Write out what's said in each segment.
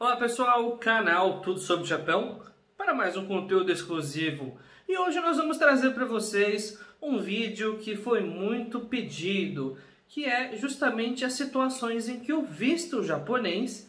Olá pessoal, canal Tudo sobre Japão para mais um conteúdo exclusivo. E hoje nós vamos trazer para vocês um vídeo que foi muito pedido, que é justamente as situações em que o visto japonês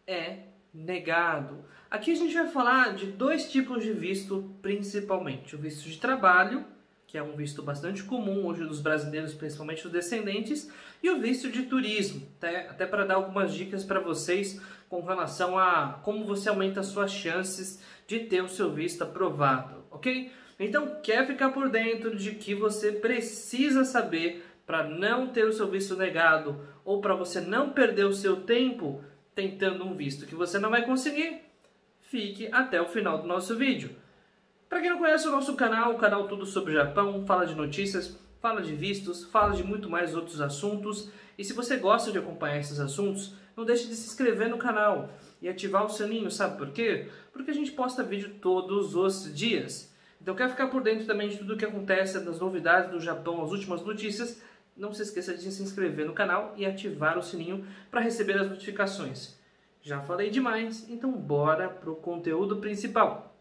é negado. Aqui a gente vai falar de dois tipos de visto principalmente: o visto de trabalho, que é um visto bastante comum hoje dos brasileiros, principalmente os descendentes, e o visto de turismo, até para dar algumas dicas para vocês com relação a como você aumenta as suas chances de ter o seu visto aprovado, ok? Então, quer ficar por dentro de que você precisa saber para não ter o seu visto negado ou para você não perder o seu tempo tentando um visto que você não vai conseguir? Fique até o final do nosso vídeo. Para quem não conhece o nosso canal, o canal Tudo sobre Japão fala de notícias, fala de vistos, fala de muito mais outros assuntos. E se você gosta de acompanhar esses assuntos, não deixe de se inscrever no canal e ativar o sininho, sabe por quê? Porque a gente posta vídeo todos os dias. Então quer ficar por dentro também de tudo o que acontece, das novidades do Japão, as últimas notícias, não se esqueça de se inscrever no canal e ativar o sininho para receber as notificações. Já falei demais, então bora pro conteúdo principal.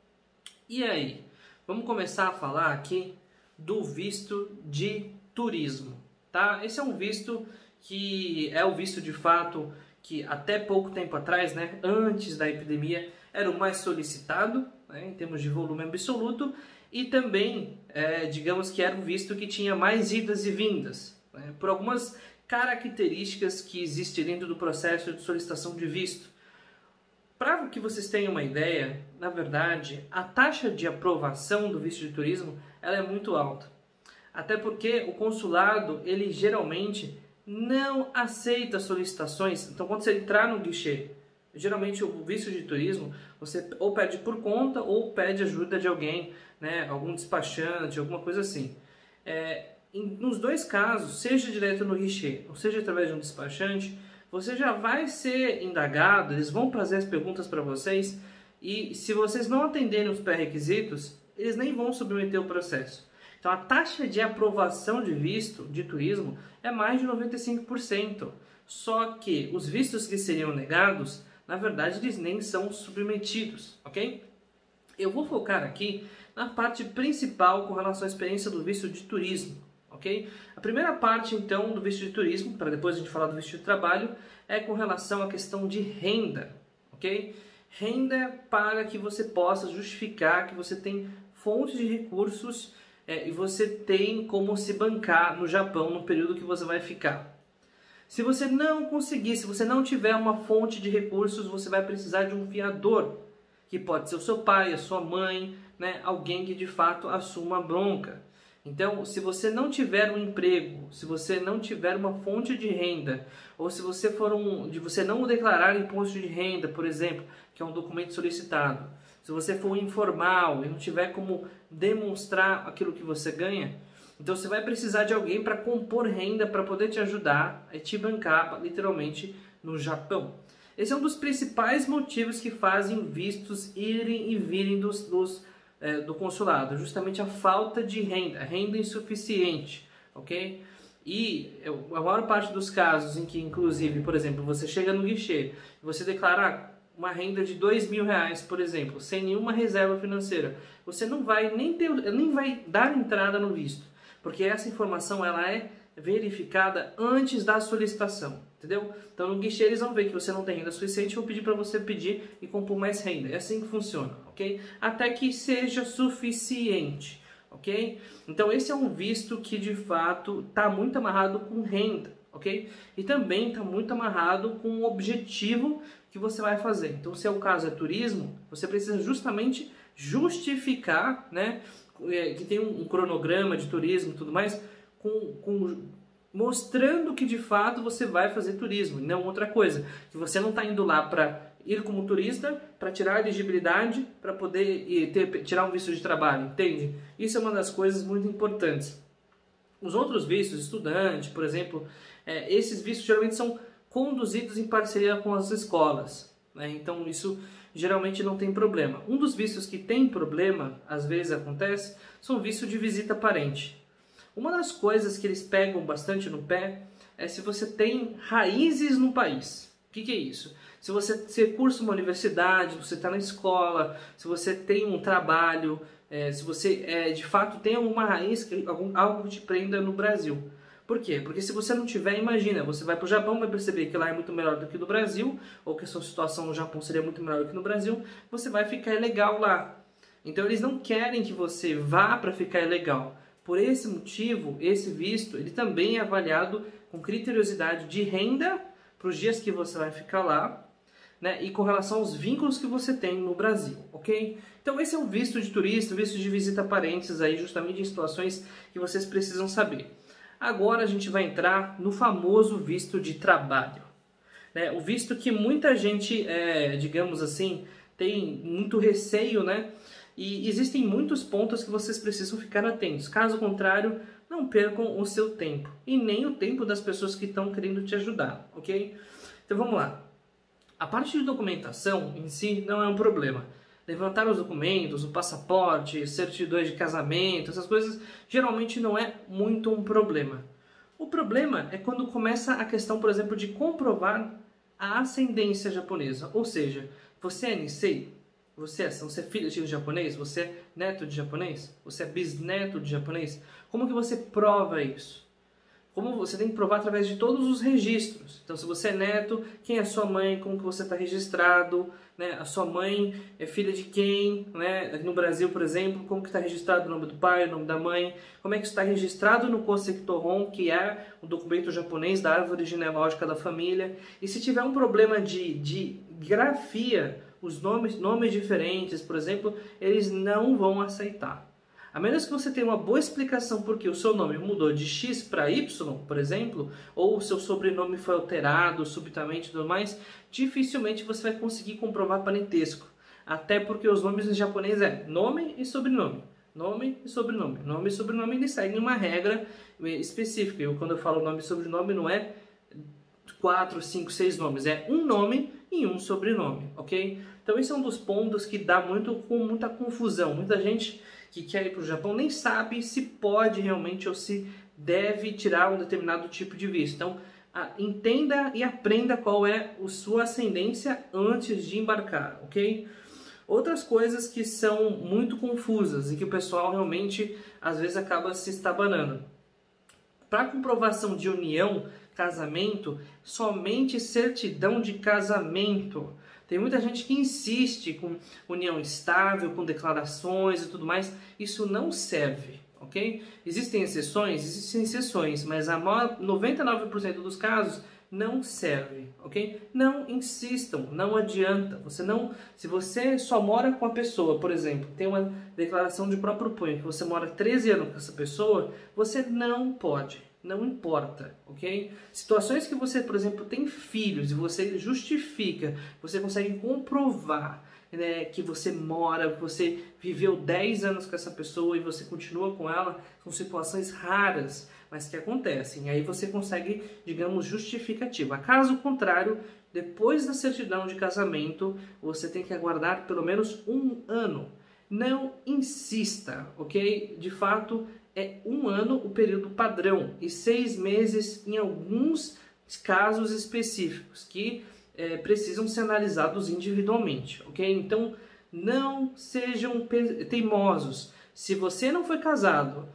E aí, vamos começar a falar aqui do visto de turismo, tá? Esse é um visto que é o visto de fato que até pouco tempo atrás, né, antes da epidemia, era o mais solicitado, né, em termos de volume absoluto, e também, digamos que era um visto que tinha mais idas e vindas, né, por algumas características que existem dentro do processo de solicitação de visto. Para que vocês tenham uma ideia, na verdade, a taxa de aprovação do visto de turismo ela é muito alta. Até porque o consulado, ele geralmente não aceita solicitações. Então, quando você entrar no guichê, geralmente o visto de turismo, você ou pede por conta ou pede ajuda de alguém, né, algum despachante, alguma coisa assim. Nos dois casos, seja direto no guichê ou seja através de um despachante, você já vai ser indagado, eles vão fazer as perguntas para vocês e se vocês não atenderem os pré-requisitos, eles nem vão submeter o processo. Então a taxa de aprovação de visto de turismo é mais de 95%. Só que os vistos que seriam negados, na verdade, eles nem são submetidos, ok? Eu vou focar aqui na parte principal com relação à experiência do visto de turismo. Okay? A primeira parte, então, do visto de turismo, para depois a gente falar do visto de trabalho, é com relação à questão de renda. Okay? Renda para que você possa justificar que você tem fontes de recursos e você tem como se bancar no Japão no período que você vai ficar. Se você não conseguir, se você não tiver uma fonte de recursos, você vai precisar de um fiador, que pode ser o seu pai, a sua mãe, né? Alguém que de fato assuma a bronca. Então, se você não tiver um emprego, se você não tiver uma fonte de renda, ou se você você não declarar imposto de renda, por exemplo, que é um documento solicitado, se você for informal e não tiver como demonstrar aquilo que você ganha, então você vai precisar de alguém para compor renda para poder te ajudar e te bancar literalmente no Japão. Esse é um dos principais motivos que fazem vistos irem e virem do consulado, justamente a falta de renda, renda insuficiente, ok? E a maior parte dos casos em que, inclusive, por exemplo, você chega no guichê e você declara uma renda de R$2.000, por exemplo, sem nenhuma reserva financeira, você não vai nem vai dar entrada no visto, porque essa informação ela é verificada antes da solicitação, entendeu? Então no guichê eles vão ver que você não tem renda suficiente e vão pedir para você pedir e compor mais renda. É assim que funciona, ok? Até que seja suficiente, ok? Então esse é um visto que de fato está muito amarrado com renda, ok? E também está muito amarrado com o objetivo que você vai fazer. Então se é o caso é turismo, você precisa justamente justificar, né, que tem um cronograma de turismo e tudo mais, mostrando que de fato você vai fazer turismo e não outra coisa, que você não está indo lá para ir como turista, para tirar a elegibilidade, para poder tirar um visto de trabalho, entende? Isso é uma das coisas muito importantes. Os outros vistos, estudante, por exemplo, esses vistos geralmente são conduzidos em parceria com as escolas, né? Então isso geralmente não tem problema. Um dos vistos que tem problema, às vezes acontece, são vistos de visita parente. Uma das coisas que eles pegam bastante no pé é se você tem raízes no país. O que é isso? Se você cursa uma universidade, se você está na escola, se você tem um trabalho, se você de fato tem alguma raiz, algo que te prenda no Brasil. Por quê? Porque se você não tiver, imagina, você vai para o Japão, vai perceber que lá é muito melhor do que no Brasil, ou que a sua situação no Japão seria muito melhor do que no Brasil, você vai ficar ilegal lá. Então eles não querem que você vá para ficar ilegal. Por esse motivo, esse visto, ele também é avaliado com criteriosidade de renda para os dias que você vai ficar lá, né, e com relação aos vínculos que você tem no Brasil, ok? Então esse é o visto de turista, visto de visita a parentes, aí, justamente em situações que vocês precisam saber. Agora a gente vai entrar no famoso visto de trabalho, né? O visto que muita gente, digamos assim, tem muito receio, né? E existem muitos pontos que vocês precisam ficar atentos. Caso contrário, não percam o seu tempo e nem o tempo das pessoas que estão querendo te ajudar, ok? Então vamos lá. A parte de documentação em si não é um problema. Levantar os documentos, o passaporte, certidões de casamento, essas coisas geralmente não é muito um problema. O problema é quando começa a questão, por exemplo, de comprovar a ascendência japonesa. Ou seja, você é Nisei? Você é filho de japonês? Você é neto de japonês? Você é bisneto de japonês? Como que você prova isso? Como você tem que provar através de todos os registros. Então, se você é neto, quem é sua mãe, como que você está registrado, né? A sua mãe é filha de quem, né? No Brasil, por exemplo, como que está registrado o nome do pai, o nome da mãe, como é que está registrado no Kosekitohon, que é o documento japonês da árvore genealógica da família. E se tiver um problema de grafia, os nomes diferentes, por exemplo, eles não vão aceitar. A menos que você tenha uma boa explicação porque o seu nome mudou de X para Y, por exemplo, ou o seu sobrenome foi alterado subitamente e tudo mais, dificilmente você vai conseguir comprovar parentesco. Até porque os nomes em japonês é nome e sobrenome. Nome e sobrenome. Nome e sobrenome, eles seguem uma regra específica. Quando eu falo nome e sobrenome, não é 4, 5, 6 nomes. É um nome e um sobrenome, ok? Então esse é um dos pontos que dá muita confusão. Muita gente que quer ir para o Japão nem sabe se pode realmente ou se deve tirar um determinado tipo de visto. Então, entenda e aprenda qual é a sua ascendência antes de embarcar, ok? Outras coisas que são muito confusas e que o pessoal realmente, às vezes, acaba se estabanando. Para comprovação de união, casamento, somente certidão de casamento. Tem muita gente que insiste com união estável, com declarações e tudo mais. Isso não serve, ok? Existem exceções, mas a maior 99% dos casos não serve, ok? Não insistam, não adianta. Se você só mora com a pessoa, por exemplo, tem uma declaração de próprio punho, que você mora 13 anos com essa pessoa, você não pode. Não importa, ok? Situações que você, por exemplo, tem filhos e você justifica, você consegue comprovar, né, que você mora, que você viveu 10 anos com essa pessoa e você continua com ela, são situações raras, mas que acontecem. Aí você consegue, digamos, justificativa. Caso contrário, depois da certidão de casamento, você tem que aguardar pelo menos 1 ano. Não insista, ok? De fato, é 1 ano o período padrão e 6 meses em alguns casos específicos que precisam ser analisados individualmente, ok? Então, não sejam teimosos. Se você não foi casado,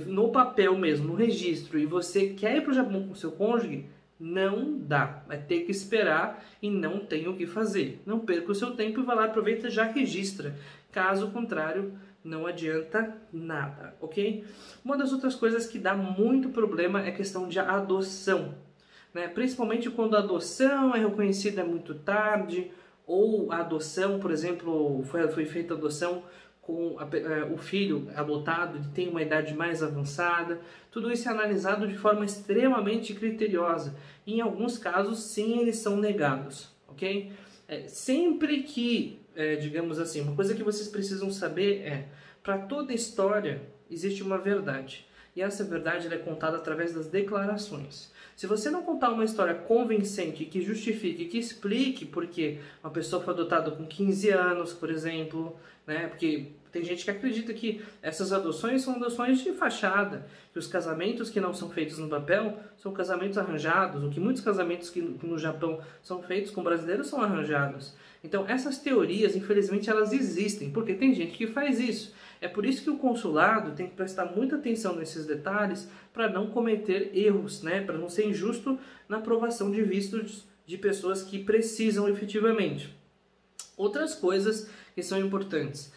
no papel mesmo, no registro, e você quer ir para o Japão com seu cônjuge, não dá. Vai ter que esperar e não tem o que fazer. Não perca o seu tempo e vai lá, aproveita e já registra. Caso contrário, não adianta nada, ok? Uma das outras coisas que dá muito problema é a questão de adoção, né? Principalmente quando a adoção é reconhecida muito tarde, ou a adoção, por exemplo, foi feita a adoção com o filho adotado, ele tem uma idade mais avançada. Tudo isso é analisado de forma extremamente criteriosa. E em alguns casos, sim, eles são negados, ok? Sempre que, digamos assim, uma coisa que vocês precisam saber é, para toda história existe uma verdade. e essa verdade ela é contada através das declarações. Se você não contar uma história convincente que justifique, que explique por que uma pessoa foi adotada com 15 anos, por exemplo, né? Porque tem gente que acredita que essas adoções são adoções de fachada, que os casamentos que não são feitos no papel são casamentos arranjados, ou que muitos casamentos que no Japão são feitos com brasileiros são arranjados. Então essas teorias, infelizmente, elas existem, porque tem gente que faz isso. É por isso que o consulado tem que prestar muita atenção nesses detalhes para não cometer erros, né? Para não ser injusto na aprovação de vistos de pessoas que precisam efetivamente. Outras coisas que são importantes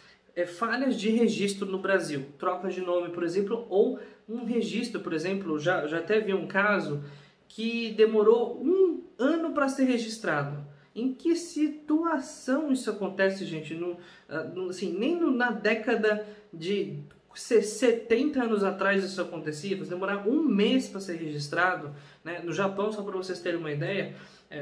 falhas de registro no Brasil, troca de nome, por exemplo, ou um registro, por exemplo, já até vi um caso que demorou 1 ano para ser registrado. Em que situação isso acontece, gente? Assim, nem na década de 70 anos atrás isso acontecia, você demorar 1 mês para ser registrado, né? No Japão, só para vocês terem uma ideia,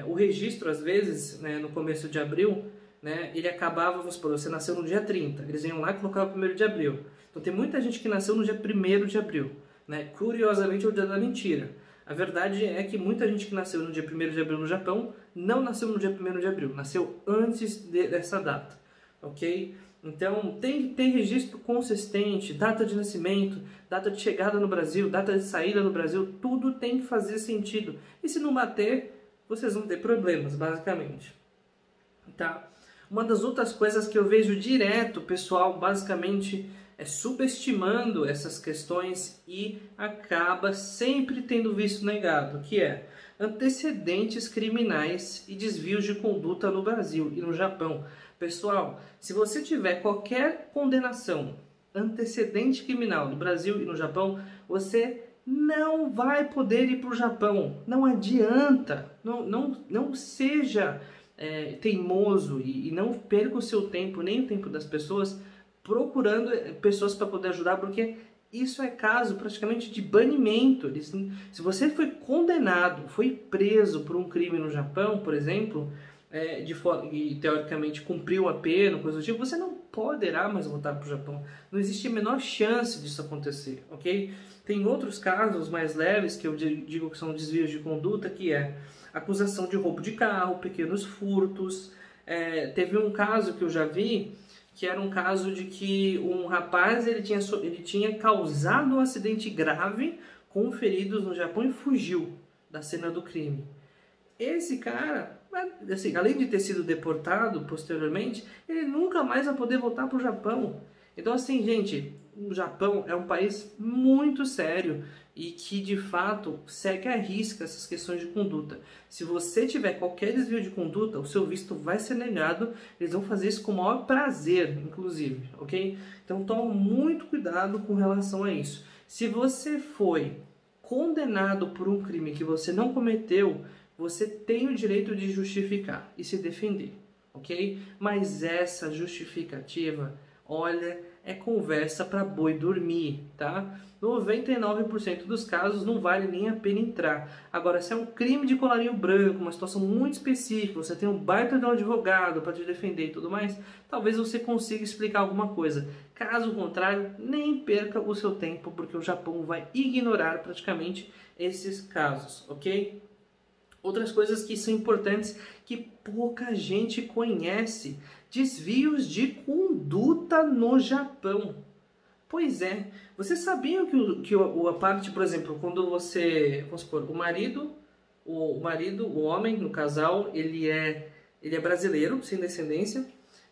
o registro, às vezes, né, no começo de abril, né, ele acabava, vamos supor, você nasceu no dia 30, eles iam lá e colocavam o 1º de abril. Então tem muita gente que nasceu no dia 1º de abril, né? Curiosamente é o dia da mentira. A verdade é que muita gente que nasceu no dia 1º de abril no Japão não nasceu no dia 1º de abril, nasceu antes dessa data, ok? Então tem que ter registro consistente, data de nascimento, data de chegada no Brasil, data de saída no Brasil, tudo tem que fazer sentido. E se não bater, vocês vão ter problemas, basicamente. Tá? Uma das outras coisas que eu vejo direto, pessoal, basicamente subestimando essas questões e acaba sempre tendo visto negado, que é antecedentes criminais e desvios de conduta no Brasil e no Japão. Pessoal, se você tiver qualquer condenação, antecedente criminal no Brasil e no Japão, você não vai poder ir para o Japão. Não adianta, não seja teimoso e não perca o seu tempo, nem o tempo das pessoas, procurando pessoas para poder ajudar, porque isso é caso praticamente de banimento. Se você foi condenado, foi preso por um crime no Japão, por exemplo, e teoricamente cumpriu a pena, coisa do tipo, você não poderá mais voltar para o Japão. Não existe a menor chance disso acontecer, ok? Tem outros casos mais leves que eu digo que são desvios de conduta, que é acusação de roubo de carro, pequenos furtos. Teve um caso que eu já vi, que era um caso de que um rapaz ele tinha causado um acidente grave com feridos no Japão e fugiu da cena do crime. Esse cara, assim, além de ter sido deportado posteriormente, ele nunca mais vai poder voltar para o Japão. Então, assim, gente, o Japão é um país muito sério e que, de fato, segue à risca essas questões de conduta. Se você tiver qualquer desvio de conduta, o seu visto vai ser negado. Eles vão fazer isso com o maior prazer, inclusive, ok? Então, toma muito cuidado com relação a isso. Se você foi condenado por um crime que você não cometeu, você tem o direito de justificar e se defender, ok? Mas essa justificativa, olha, é conversa para boi dormir, tá? 99% dos casos não vale nem a pena entrar. Agora, se é um crime de colarinho branco, uma situação muito específica, você tem um baita de um advogado para te defender e tudo mais, talvez você consiga explicar alguma coisa. Caso contrário, nem perca o seu tempo, porque o Japão vai ignorar praticamente esses casos, ok? Outras coisas que são importantes que pouca gente conhece: desvios de conduta no Japão. Pois é, vocês sabiam que a parte, por exemplo, quando você, vamos supor, o homem no casal, ele é brasileiro, sem descendência,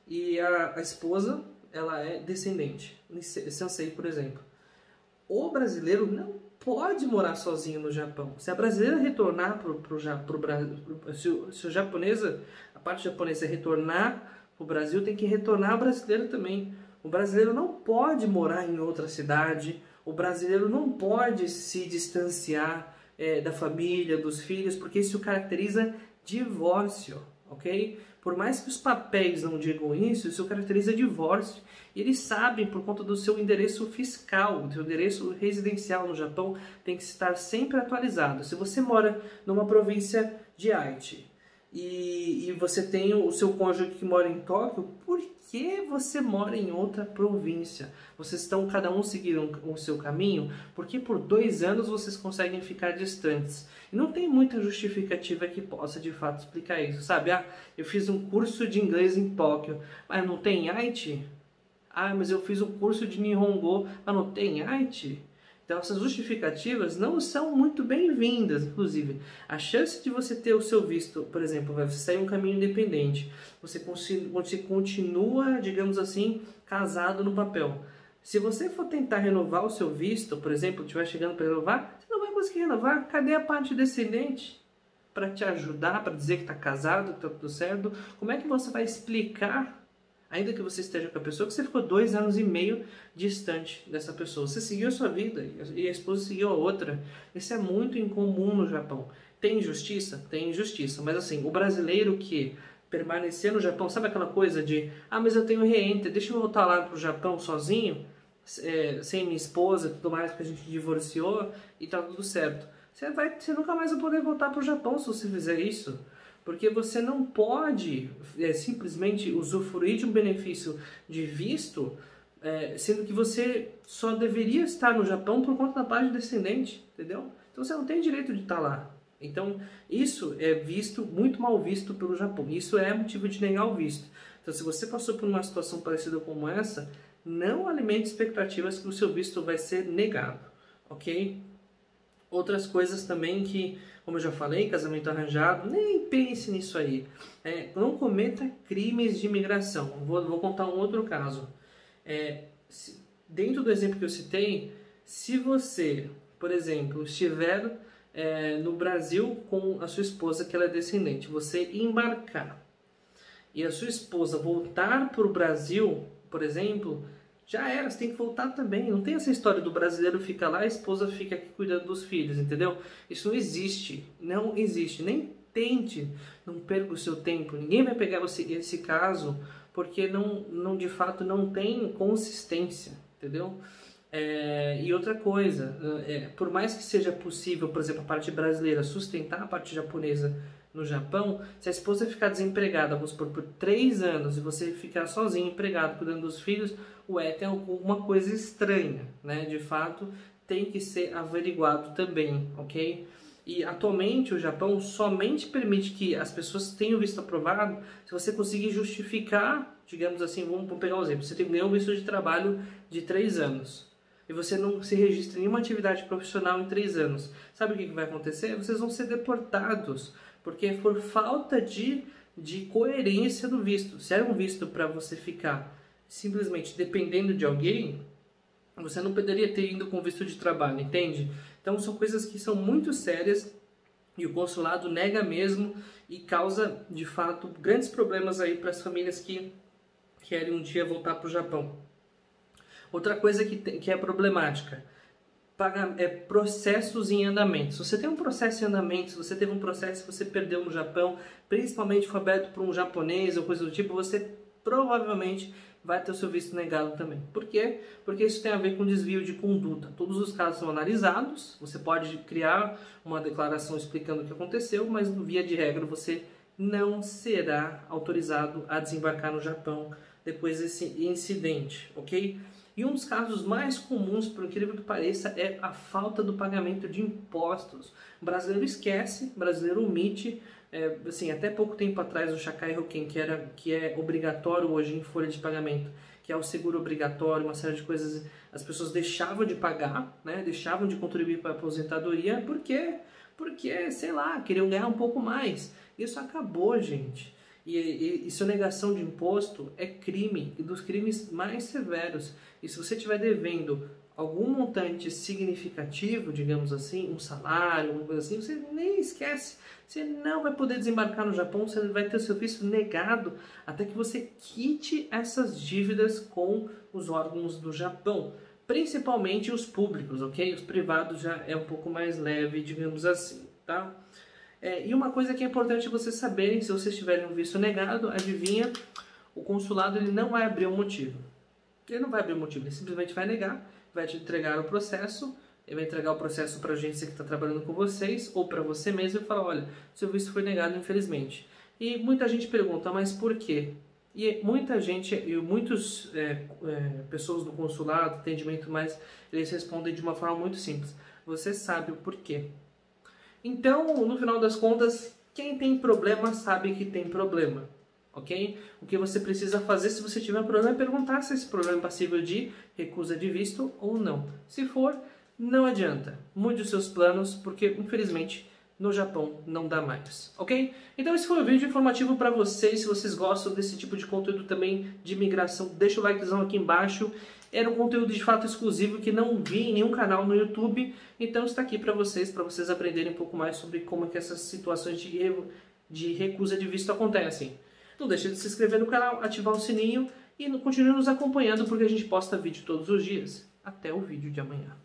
e a esposa, ela é descendente, Sansei, por exemplo. O brasileiro não pode morar sozinho no Japão. Se a brasileira retornar pro Brasil, se a japonesa, a parte japonesa retornar para o Brasil, tem que retornar a brasileira também. O brasileiro não pode morar em outra cidade, o brasileiro não pode se distanciar da família, dos filhos, porque isso caracteriza divórcio, ok? Por mais que os papéis não digam isso caracteriza divórcio. E eles sabem, por conta do seu endereço fiscal, do seu endereço residencial no Japão, tem que estar sempre atualizado. Se você mora numa província de Aichi e você tem o seu cônjuge que mora em Tóquio, por porque você mora em outra província. Vocês estão cada um seguindo o seu caminho, porque por 2 anos vocês conseguem ficar distantes. E não tem muita justificativa que possa de fato explicar isso, sabe? Ah, eu fiz um curso de inglês em Tóquio, mas não tem Haiti? Ah, mas eu fiz um curso de Nihongo, mas não tem Haiti? Então essas justificativas não são muito bem-vindas, inclusive. A chance de você ter o seu visto, por exemplo, vai sair um caminho independente, você continua, digamos assim, casado no papel. Se você for tentar renovar o seu visto, por exemplo, estiver chegando para renovar, você não vai conseguir renovar. Cadê a parte descendente para te ajudar, para dizer que está casado, que está tudo certo? Como é que você vai explicar, ainda que você esteja com a pessoa, que você ficou 2 anos e meio distante dessa pessoa? Você seguiu a sua vida e a esposa seguiu a outra. Isso é muito incomum no Japão. Tem injustiça? Tem injustiça. Mas assim, o brasileiro que permanecer no Japão, sabe aquela coisa de, ah, mas eu tenho reenter, deixa eu voltar lá pro Japão sozinho, sem minha esposa e tudo mais, porque a gente divorciou e tá tudo certo. Você nunca mais vai poder voltar pro Japão se você fizer isso. Porque você não pode simplesmente usufruir de um benefício de visto, sendo que você só deveria estar no Japão por conta da parte descendente, entendeu? Então você não tem direito de estar lá. Então isso é muito mal visto pelo Japão. Isso é motivo de negar o visto. Então se você passou por uma situação parecida como essa, não alimente expectativas que o seu visto vai ser negado, ok? Outras coisas também que, como eu já falei, casamento arranjado, nem pense nisso aí. Não cometa crimes de imigração. Vou contar um outro caso. Dentro do exemplo que eu citei, se você, por exemplo, estiver no Brasil com a sua esposa, que ela é descendente, você embarcar e a sua esposa voltar para o Brasil, por exemplo, já era, você tem que voltar também. Não tem essa história do brasileiro fica lá, a esposa fica aqui cuidando dos filhos, entendeu? Isso não existe, não existe. Nem tente, não perca o seu tempo. Ninguém vai pegar esse caso porque de fato não tem consistência, entendeu? E outra coisa, por mais que seja possível, por exemplo, a parte brasileira sustentar a parte japonesa no Japão, se a esposa ficar desempregada, vamos supor, por 3 anos e você ficar sozinho, empregado, cuidando dos filhos, tem alguma coisa estranha, né? De fato, tem que ser averiguado também, ok? E atualmente o Japão somente permite que as pessoas tenham visto aprovado se você conseguir justificar, digamos assim, vamos pegar um exemplo, você tem um visto de trabalho de 3 anos e você não se registra em nenhuma atividade profissional em 3 anos. Sabe o que vai acontecer? Vocês vão ser deportados, porque por falta de coerência do visto. Se era um visto para você ficar simplesmente dependendo de alguém, você não poderia ter ido com visto de trabalho, entende? Então são coisas que são muito sérias e o consulado nega mesmo e causa, de fato, grandes problemas aí para as famílias que querem um dia voltar para o Japão. Outra coisa que é problemática, processos em andamento. Se você tem um processo em andamento, se você teve um processo que você perdeu no Japão, principalmente foi aberto por um japonês ou coisa do tipo, você provavelmente vai ter o seu visto negado também. Por quê? Porque isso tem a ver com desvio de conduta. Todos os casos são analisados, você pode criar uma declaração explicando o que aconteceu, mas via de regra você não será autorizado a desembarcar no Japão depois desse incidente, ok? E um dos casos mais comuns, por incrível que pareça, é a falta do pagamento de impostos. O brasileiro esquece, o brasileiro omite. Assim, até pouco tempo atrás o Shakai Hoken, que é obrigatório hoje em folha de pagamento, que é o seguro obrigatório, uma série de coisas, as pessoas deixavam de pagar, né? Deixavam de contribuir para a aposentadoria, porque, sei lá, queriam ganhar um pouco mais. Isso acabou, gente. E sonegação de imposto é crime, e dos crimes mais severos. E se você estiver devendo algum montante significativo, digamos assim, um salário, uma coisa assim, você nem esquece. Você não vai poder desembarcar no Japão, você vai ter o seu visto negado até que você quite essas dívidas com os órgãos do Japão. Principalmente os públicos, ok? Os privados já é um pouco mais leve, digamos assim, tá? E uma coisa que é importante vocês saberem, se vocês tiverem um visto negado, adivinha, o consulado ele não vai abrir um motivo. Ele não vai abrir um motivo, ele simplesmente vai negar, vai te entregar o processo, ele vai entregar o processo para a agência que está trabalhando com vocês, ou para você mesmo, e falar, olha, seu visto foi negado, infelizmente. E muita gente pergunta, mas por quê? E muita gente, e muitas pessoas do consulado, atendimento mais, eles respondem de uma forma muito simples. Você sabe o porquê. Então, no final das contas, quem tem problema sabe que tem problema. Ok? O que você precisa fazer se você tiver um problema é perguntar se esse problema é passível de recusa de visto ou não. Se for, não adianta. Mude os seus planos, porque infelizmente no Japão não dá mais, ok? Então esse foi o vídeo informativo para vocês. Se vocês gostam desse tipo de conteúdo também de imigração, deixa o likezão aqui embaixo. Era um conteúdo de fato exclusivo que não vi em nenhum canal no YouTube, então está aqui para vocês aprenderem um pouco mais sobre como é que essas situações de recusa de visto acontecem. Não deixe de se inscrever no canal, ativar o sininho e continue nos acompanhando porque a gente posta vídeo todos os dias. Até o vídeo de amanhã.